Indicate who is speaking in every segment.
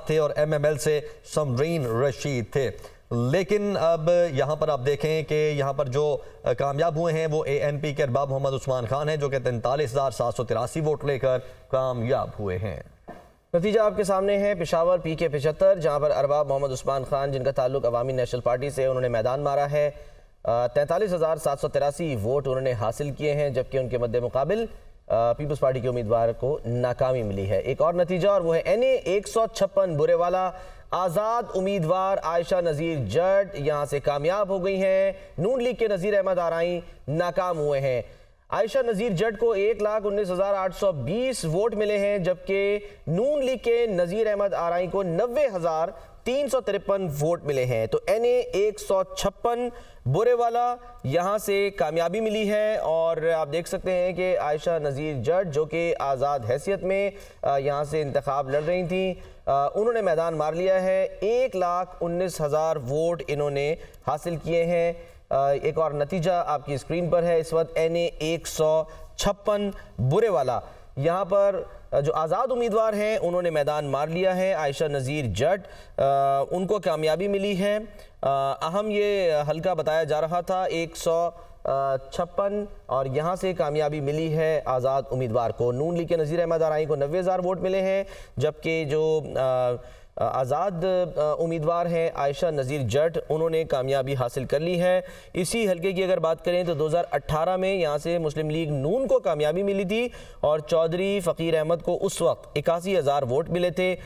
Speaker 1: थे और MML से समरीन रशीद थे। लेकिन अब यहाँ पर आप देखें कि यहाँ पर जो कामयाब हुए हैं वो ANP के अरबाब मोहम्मद उस्मान खान हैं, जो कि 43,783 वोट लेकर कामयाब हुए हैं।
Speaker 2: नतीजा आपके सामने है। पेशावर PK 75, जहाँ पर अरबाब मोहम्मद उस्मान खान, जिनका ताल्लुक अवामी नेशनल पार्टी से, उन्होंने मैदान मारा है। 43,783 वोट उन्होंने हासिल किए हैं, जबकि उनके मद्दे मुकाबिल पीपल्स पार्टी के उम्मीदवार को नाकामी मिली है। एक और नतीजा, और वो है NA 156 बुरेवाला। आज़ाद उम्मीदवार आयशा नज़ीर जट यहाँ से कामयाब हो गई हैं। नून लीग के नज़ीर अहमद आराई नाकाम हुए हैं। आयशा नज़ीर जट को 1,19,820 वोट मिले हैं, जबकि नून लीग के नज़ीर अहमद आराई को 90,353 वोट मिले हैं। तो NA 156 बुरेवाला यहाँ से कामयाबी मिली है। और आप देख सकते हैं कि आयशा नज़ीर जट, जो कि आज़ाद हैसियत में यहाँ से इंतखाब लड़ रही थी, उन्होंने मैदान मार लिया है। 1,19,000 वोट इन्होंने हासिल किए हैं। एक और नतीजा आपकी स्क्रीन पर है इस वक्त। NA 156 बुरेवाला, यहाँ पर जो आज़ाद उम्मीदवार हैं उन्होंने मैदान मार लिया है। आयशा नज़ीर जट, उनको कामयाबी मिली है। अहम ये हल्का बताया जा रहा था 156, और यहाँ से कामयाबी मिली है आज़ाद उम्मीदवार को। नून लीग के नज़ीर अहमद आराई को 90,000 वोट मिले हैं, जबकि जो आज़ाद उम्मीदवार हैं आयशा नज़ीर जट, उन्होंने कामयाबी हासिल कर ली है। इसी हल्के की अगर बात करें तो 2018 में यहाँ से मुस्लिम लीग नून को कामयाबी मिली थी, और चौधरी फ़कीर अहमद को उस वक्त 81,000 वोट मिले थे,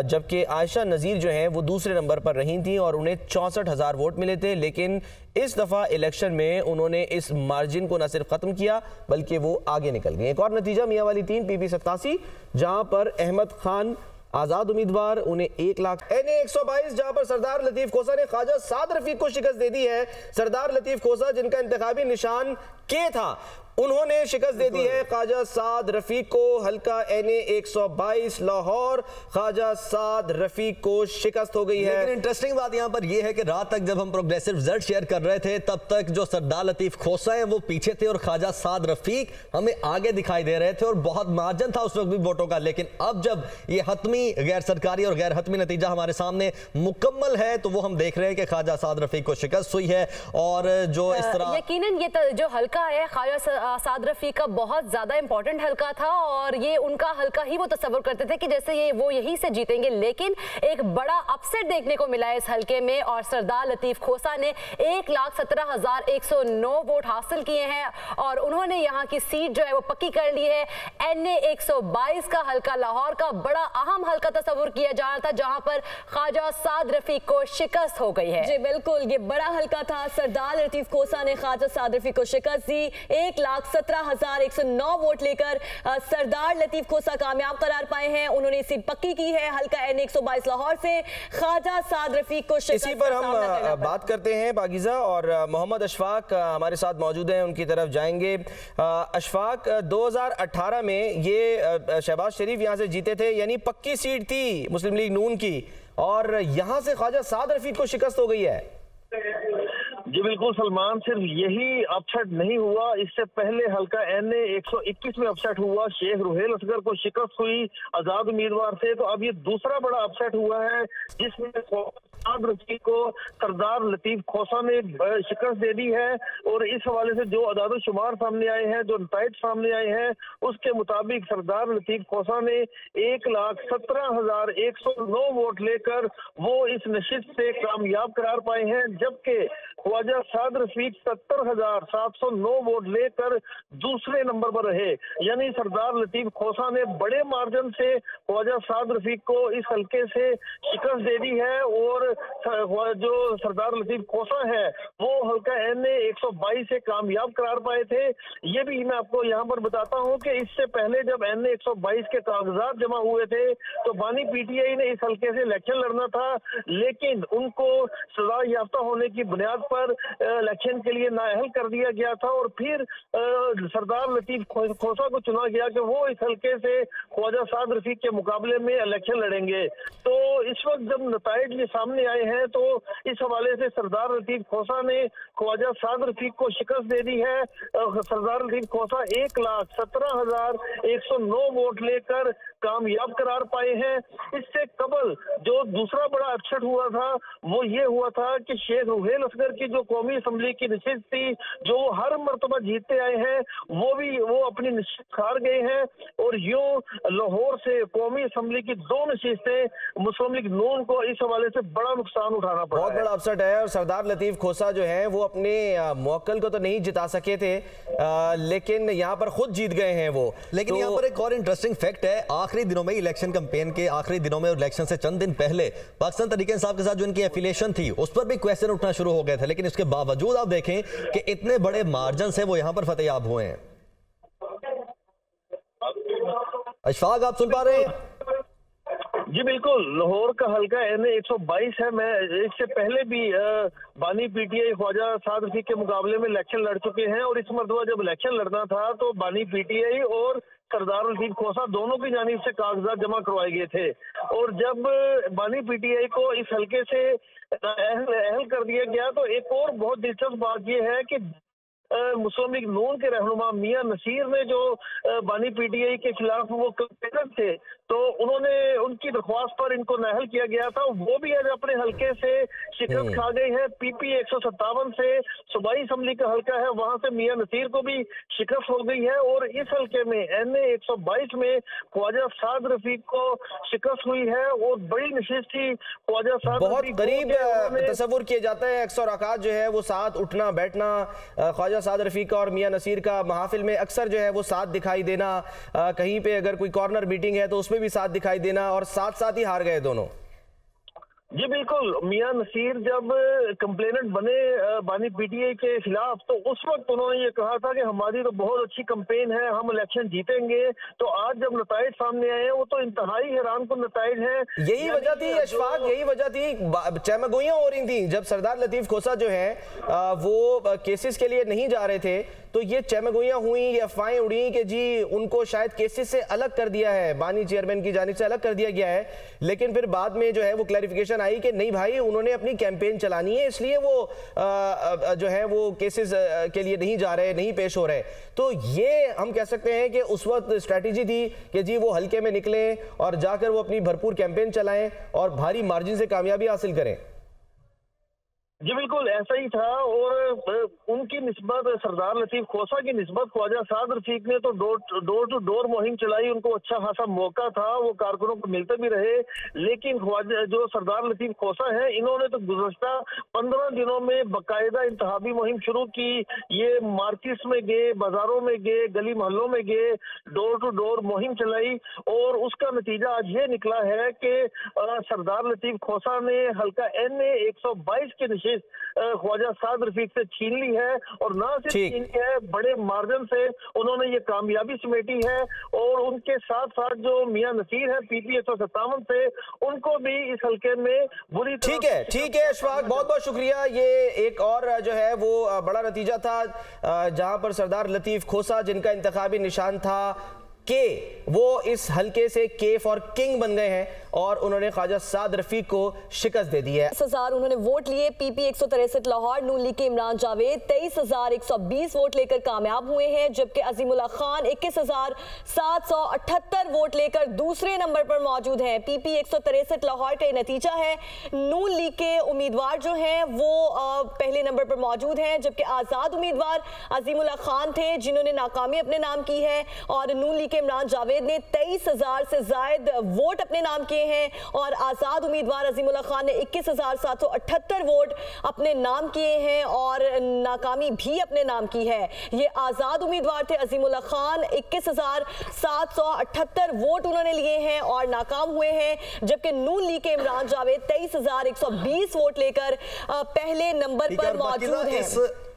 Speaker 2: जबकि आयशा नज़ीर जो हैं वो दूसरे नंबर पर रही थी और उन्हें 64,000 वोट मिले थे। लेकिन इस दफ़ा इलेक्शन में उन्होंने इस मार्जिन को न सिर्फ ख़त्म किया बल्कि वो आगे निकल गए। एक और नतीजा मियाँ वाली 3 PP 87, जहाँ पर अहमद खान आज़ाद उम्मीदवार, उन्हें 1 लाख। NA 122, जहां पर सरदार लतीफ़ खोसा ने ख्वाजा साद रफीक को शिकस्त दे दी है। सरदार लतीफ़ खोसा, जिनका इंतखाबी निशान K था, उन्होंने शिकस्त दे दी है ख्वाजा साद रफीक को। हल्का NA 122 लाहौर, ख्वाजा साद रफीक को शिकस्त हो गई है।
Speaker 1: लेकिन इंटरेस्टिंग बात यहाँ पर यह है कि रात तक जब हम प्रोग्रेसिव रिजल्ट शेयर कर रहे थे, तब तक जो सरदार लतीफ़ खोसा है वो पीछे थे और ख्वाजा साद रफीक हमें आगे दिखाई दे रहे थे, और बहुत मार्जिन था उस वक्त भी वोटों का। लेकिन अब जब ये हतमी गैर सरकारी और गैर हतमी नतीजा हमारे सामने मुकम्मल है, तो वो हम देख रहे हैं कि ख्वाजा साद रफीक को शिकस्त हुई है। और जो इस तरह
Speaker 3: यकीनन ये जो हल्का है ख्वाजा साद रफीक का बहुत ज्यादा इंपॉर्टेंट हल्का था, और ये उनका हल्का ही वो तस्वर करते थे कि जैसे वो यहीं से जीतेंगे। लेकिन एक बड़ा अपसेट देखने को मिला है इस हल्के में, और सरदार लतीफ़ खोसा ने 1,17,109 वोट हासिल किए हैं, और उन्होंने यहाँ की सीट जो है वो पक्की कर ली है। NA 122 का हल्का लाहौर का बड़ा अहम हल्का तस्वर किया जा रहा था, जहां पर ख्वाजा साद रफीक को शिकस्त हो गई है।
Speaker 4: जी बिल्कुल, ये बड़ा हल्का था। सरदार लतीफ़ खोसा ने ख्वाजा साद रफीक को शिकस्त दी। 1,17,109 वोट लेकर सरदार लतीफ़ खोसा कामयाब करार पाए हैं। उन्होंने सीट पक्की की है। हल्का NA 122 लाहौर से ख्वाजा साद रफीक को शिकस्त।
Speaker 2: इसी पर हम बात करते हैं पाकिज़ा, और मोहम्मद अशफाक हमारे साथ मौजूद हैं, उनकी तरफ जाएंगे। अशफाक, 2018 में ये शहबाज शरीफ यहाँ से जीते थे, यानी पक्की सीट थी मुस्लिम लीग नून की, और यहाँ से ख्वाजा साद रफीक को शिकस्त हो गई है।
Speaker 5: जी बिल्कुल सलमान, सिर्फ यही अपसेट नहीं हुआ, इससे पहले हल्का NA 121 में अपसेट हुआ, शेख रुहेल असगर को शिकस्त हुई आजाद उम्मीदवार से। तो अब ये दूसरा बड़ा अपसेट हुआ है, जिसमें साद रफीक को सरदार लतीफ़ खोसा ने शिकस्त दे दी है। और इस हवाले से जो अदाद शुमार सामने आए हैं, जो नताइज सामने आए हैं, उसके मुताबिक सरदार लतीफ़ खोसा ने 1,17,109 वोट लेकर वो इस नशिस्त से कामयाब करार पाए हैं, जबकि ख्वाजा साद रफीक 70,709 वोट लेकर दूसरे नंबर पर रहे। यानी सरदार लतीफ़ खोसा ने बड़े मार्जिन से ख्वाजा साद रफीक को इस हल्के से शिकस्त दे दी है। और जो सरदार लतीफ़ खोसा है वो हल्का NA 122 से कामयाब करार पाए थे। ये भी मैं आपको यहाँ पर बताता हूँ कि इससे पहले जब NA 122 के कागजात जमा हुए थे, तो बानी PTI ने इस हल्के से इलेक्शन लड़ना था, लेकिन उनको सजा याफ्ता होने की बुनियाद पर इलेक्शन के लिए नाअहल कर दिया गया था। और फिर सरदार लतीफ़ खोसा को चुना गया कि वो इस हल्के से ख्वाजा साद रफीक के मुकाबले में इलेक्शन लड़ेंगे। तो इस वक्त जब नताइज ये सामने आए हैं तो इस हवाले से सरदार लतीफ खोसा ने ख्वाजा साद रफीक को शिकस्त दे दी है। सरदार लतीफ खोसा 1,17,109 वोट लेकर कामयाब करार पाए हैं। इससे कबल जो दूसरा बड़ा अपसेट हुआ था वो ये हुआ था कि शेख रुहेल असगर की जो कौमी असम्बली की नशिस्त थी, जो हर मरतबा जीतते आए हैं, वो अपनी नशिस्त हार गए हैं और यूं लाहौर से कौमी असम्बली की 2 नशिस्तें मुस्लिम लीग नून को इस हवाले से बड़ा नुकसान उठाना पड़ा।
Speaker 2: बहुत बड़ा अपसेट है और सरदार लतीफ खोसा जो है वो अपने मौक्कल को तो नहीं जिता सके थे, लेकिन यहाँ पर खुद जीत गए हैं वो।
Speaker 1: लेकिन यहाँ पर एक और इंटरेस्टिंग फैक्ट है, आखिरी दिनों में इलेक्शन कैंपेन के आखिरी दिनों में इलेक्शन से चंद दिन पहले पाकिस्तान तहरीक इंसाफ के साथ जो इनकी एफिलिएशन थी उस पर भी क्वेश्चन उठना शुरू हो गए थे, लेकिन इसके बावजूद आप देखें कि इतने बड़े मार्जिन से वो यहाँ पर फतेहयाब हुए हैं। अशफाक, आप सुन पा रहे हैं?
Speaker 5: जी बिल्कुल, लाहौर का हल्का NA 122 है। मैं इससे पहले भी बानी PTI ख्वाजा साद रफीक के मुकाबले में इलेक्शन लड़ चुके हैं और इस मरतबा जब इलेक्शन लड़ना था तो बानी PTI और सरदार लतीफ खोसा दोनों की जानिब से कागजात जमा करवाए गए थे और जब बानी PTI को इस हल्के से अहल कर दिया गया तो एक और बहुत दिलचस्प बात यह है कि मुस्लिम लीग नून के रहनुमा मियां नसीर ने जो बानी PTI के खिलाफ वो कैंपेनर थे तो उन्होंने उनकी दरख्वास्त पर इनको नाअहल किया गया था, वो भी आज अपने हल्के से शिकस्त खा गए हैं। PP 157 से सूबाई असम्बली का हल्का है, वहां से मियां नसीर को भी शिकस्त हो गई है और इस हल्के में NA 122 में ख्वाजा साद रफीक को शिकस्त हुई है और बड़ी नशिस्त थी ख्वाजा साद
Speaker 2: बहुत
Speaker 5: रफीक।
Speaker 2: करीब तस्वुर किया जाता है अक्सर औकात जो है वो साथ उठना बैठना, ख्वाजा साद रफीक का और मियां नसीर का महाफिल में अक्सर जो है वो साथ दिखाई देना, कहीं पे अगर कोई कॉर्नर मीटिंग है तो उसमें भी साथ दिखाई देना और साथ साथ ही हार गए दोनों।
Speaker 5: जी बिल्कुल, मियां नसीर जब कंप्लेनेंट बने बानी PTI के खिलाफ तो उस वक्त उन्होंने ये कहा था कि हमारी तो बहुत अच्छी कंपेन है, हम इलेक्शन जीतेंगे। तो आज जब नताइज सामने आए हैं वो तो इंतहाई हैरान कुन नताइज हैं।
Speaker 2: यही वजह थी अशफाक, यही वजह थी, चहमगोइयां हो रही थी जब सरदार लतीफ खोसा जो है वो केसेस के लिए नहीं जा रहे थे तो ये चहमगोइयां हुई, ये अफवाहें उड़ी कि जी उनको शायद केसेस से अलग कर दिया है, बानी चेयरमैन की जानिब से अलग कर दिया गया है। लेकिन फिर बाद में जो है वो क्लैरिफिकेशन आई कि नहीं भाई, उन्होंने अपनी कैंपेन चलानी है इसलिए वो जो है वो केसेस के लिए नहीं जा रहे, नहीं पेश हो रहे। तो ये हम कह सकते हैं कि उस वक्त स्ट्रैटेजी थी कि जी वो हल्के में निकलें और जाकर वो अपनी भरपूर कैंपेन चलाएं और भारी मार्जिन से कामयाबी हासिल करें।
Speaker 5: जी बिल्कुल ऐसा ही था और उनकी निस्बत सरदार लतीफ खोसा की निस्बत ख्वाजा साद रफीक ने तो डोर टू डोर मुहिम चलाई, उनको अच्छा खासा मौका था, वो कारकुनों को मिलते भी रहे। लेकिन ख्वाजा जो सरदार लतीफ खोसा है इन्होंने तो गुज़श्ता 15 दिनों में बाकायदा इंतहाबी मुहिम शुरू की। ये मार्केट्स में गए, बाजारों में गए, गली मोहल्लों में गए, डोर टू डोर मुहिम चलाई और उसका नतीजा आज ये निकला है कि सरदार लतीफ खोसा ने हल्का NA 122 के ख्वाजा साद रफीक से छीन ली है और ना सिर्फ छीन ली है, बड़े मार्जिन से उन्होंने ये कामयाबी समेटी है और उनके साथ साथ जो मियां नसीर है PP 157 से, उनको भी इस हल्के में बुरी तरह।
Speaker 2: ठीक है अशफाक, बहुत बहुत शुक्रिया। ये एक और जो है वो बड़ा नतीजा था जहां पर सरदार लतीफ खोसा जिनका इंतखाबी निशान था के, वो इस हल्के से के फॉर किंग बन गए हैं और उन्होंने ख्वाजा साद रफीक को शिकस्त दे दी है।
Speaker 4: 23,000 उन्होंने वोट लिए। PP 163 लाहौर नून लीग के इमरान जावेद 23,120 वोट लेकर कामयाब हुए हैं, जबकि अजीमुल्लाह खान 21,778 वोट लेकर दूसरे नंबर पर मौजूद हैं। PP 163 लाहौर का नतीजा है। नून लीग के उम्मीदवार जो हैं वो पहले नंबर पर मौजूद हैं, जबकि आजाद उम्मीदवार अजीमुल्लाह खान थे जिन्होंने नाकामी अपने नाम की है और नून लीग इमरान जावेद ने 23,000 से ज्यादा वोट अपने नाम किए हैं और आजाद उम्मीदवार अजीमुल्लाह खान ने 21,778 वोट अपने नाम किए हैं और नाकामी भी अपने नाम की है। ये आजाद उम्मीदवार थे अजीमुल्लाह खान, 21,778 वोट उन्होंने लिए हैं और नाकाम हुए हैं, जबकि नून लीग के इमरान जावेद 23,120 वोट लेकर पहले नंबर पर मौजूद हैं।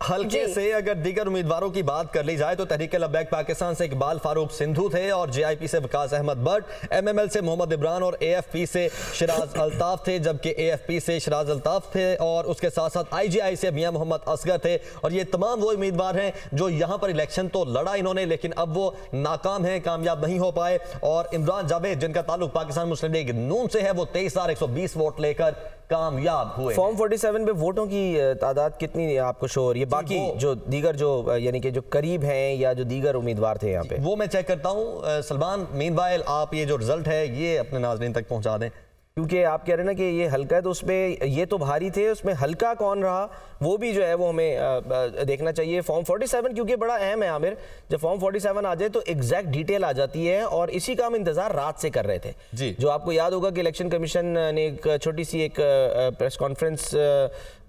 Speaker 1: हल्के से अगर दीगर उम्मीदवारों की बात कर ली जाए तो तहरीक लब्बैक पाकिस्तान से इकबाल फारूक सिंधु थे और JIP से वकास अहमद भट्ट, MML से मोहम्मद इमरान और AFP से शिराज अल्ताफ थे, जबकि AFP से शिराज अल्ताफ थे और उसके साथ साथ IGI से मियां मोहम्मद असगर थे। और ये तमाम वो उम्मीदवार हैं जो यहाँ पर इलेक्शन तो लड़ा इन्होंने, लेकिन अब वो नाकाम हैं, कामयाब नहीं हो पाए। और इमरान जावेद जिनका ताल्लुक पाकिस्तान मुस्लिम लीग नून से है, वो 23,120 वोट लेकर कामयाब हुए।
Speaker 2: फॉर्म 47 पे वोटों की तादाद कितनी आपको शो हो रही है? बाकी जो दीगर जो यानी कि जो करीब हैं या जो दीगर उम्मीदवार थे यहाँ पे, वो
Speaker 1: मैं चेक करता हूँ। सलमान, मीनवाइल आप ये जो रिजल्ट है ये अपने नाज़रीन तक पहुँचा दें,
Speaker 2: क्योंकि आप कह रहे हैं ना कि ये हल्का है, तो उसमें ये तो भारी थे, उसमें हल्का कौन रहा वो भी जो है वो हमें देखना चाहिए। फॉर्म 47 क्योंकि बड़ा अहम है आमिर, जब फॉर्म 47 आ जाए तो एग्जैक्ट डिटेल आ जाती है और इसी का हम इंतजार रात से कर रहे थे जी। जो आपको याद होगा कि इलेक्शन कमीशन ने एक छोटी सी एक प्रेस कॉन्फ्रेंस,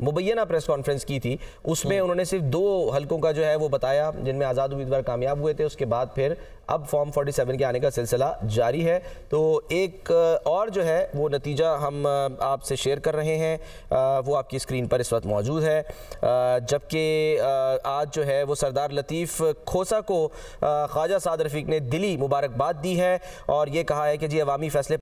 Speaker 2: मुबैना प्रेस कॉन्फ्रेंस की थी, उसमें उन्होंने सिर्फ 2 हल्कों का जो है वो बताया जिनमें आज़ाद उम्मीदवार कामयाब हुए थे। उसके बाद फिर अब फॉर्म 47 के आने का सिलसिला जारी है। तो एक और जो है वो नतीजा हम आपसे शेयर कर रहे हैं, वो आपकी स्क्रीन पर इस वक्त मौजूद है। जबकि आज जो है वो सरदार लतीफ़ खोसा को ख्वाजा साद रफ़ीक ने दिली मुबारकबाद दी है और ये कहा है कि जी अवामी फैसले